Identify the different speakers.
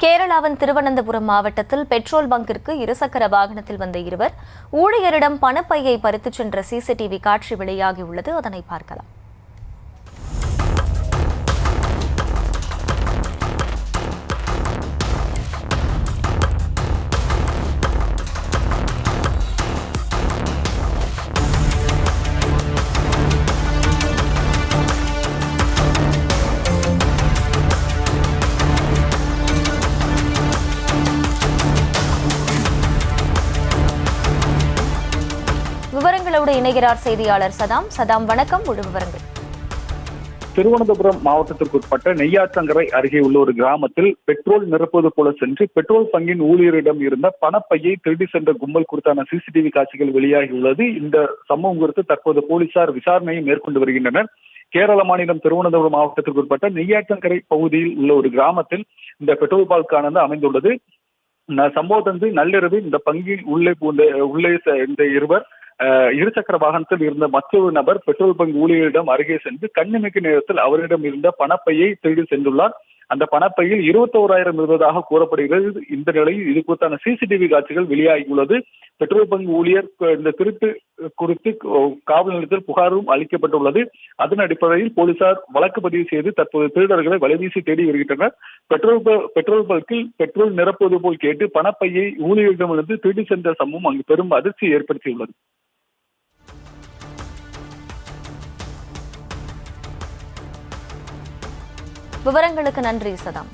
Speaker 1: கேரளாவின் திருவனந்தபுரம் மாவட்டத்தில் பெட்ரோல் பங்கிற்கு இருசக்கர வாகனத்தில் வந்த இருவர் ஊழியரிடம் பணப்பையை பறித்துச் சென்ற சிசிடிவி காட்சி வெளியாகியுள்ளது. அதனை பார்க்கலாம். விவரங்களோடு இணைகிறார் செய்தியாளர் சதாம். வணக்கம். முழு விவரங்கள்.
Speaker 2: திருவனந்தபுரம் மாவட்டத்திற்குட்பட்ட நெய்யாற்றங்கரை அருகே உள்ள ஒரு கிராமத்தில் பெட்ரோல் நிரப்புவது போல சென்று பெட்ரோல் பங்கின் ஊழியரிடம் இருந்த பணப்பையை திருடி சென்ற கும்பல் குறித்தான சிசிடிவி காட்சிகள் வெளியாகியுள்ளது. இந்த சம்பவம் குறித்து தற்போது போலீசார் விசாரணையை மேற்கொண்டு வருகின்றனர். கேரள மாநிலம் திருவனந்தபுரம் மாவட்டத்திற்குட்பட்ட நெய்யாற்றங்கரை பகுதியில் உள்ள ஒரு கிராமத்தில் இந்த பெட்ரோல் பங்கானது அமைந்துள்ளது. சம்பவத்தன்று நள்ளிரவு இந்த பங்கில் உள்ளே இந்த இருவர் இருசக்கர வாகனத்தில் இருந்த மற்றொரு நபர் பெட்ரோல் பங்க் ஊழியரிடம் அருகே சென்று கண்ணிமைக்கு நேரத்தில் அவரிடம் இருந்த பணப்பையை திருடி சென்றுள்ளார். அந்த பணப்பையில் 21,000 இருந்ததாக கூறப்படுகிறது. இந்த நிலையில் இது குறித்தான சிசிடிவி காட்சிகள் வெளியாகியுள்ளது. பெட்ரோல் பங்க் ஊழியர் இந்த திருட்டு குறித்து காவல் நிலையத்தில் புகாரும் அளிக்கப்பட்டுள்ளது. அதன் அடிப்படையில் போலீசார் வழக்கு பதிவு செய்து தற்போது திருடர்களை வலைவீசி தேடி வருகின்றனர். பெட்ரோல் பங்கில் பெட்ரோல் நிரப்புவது போல் கேட்டு பணப்பையை ஊழியரிடமிருந்து திருடி சென்ற சம்பவம் அங்கு பெரும் அதிர்ச்சி ஏற்படுத்தியுள்ளது.
Speaker 1: விவரங்களுக்கு நன்றி சதாம்.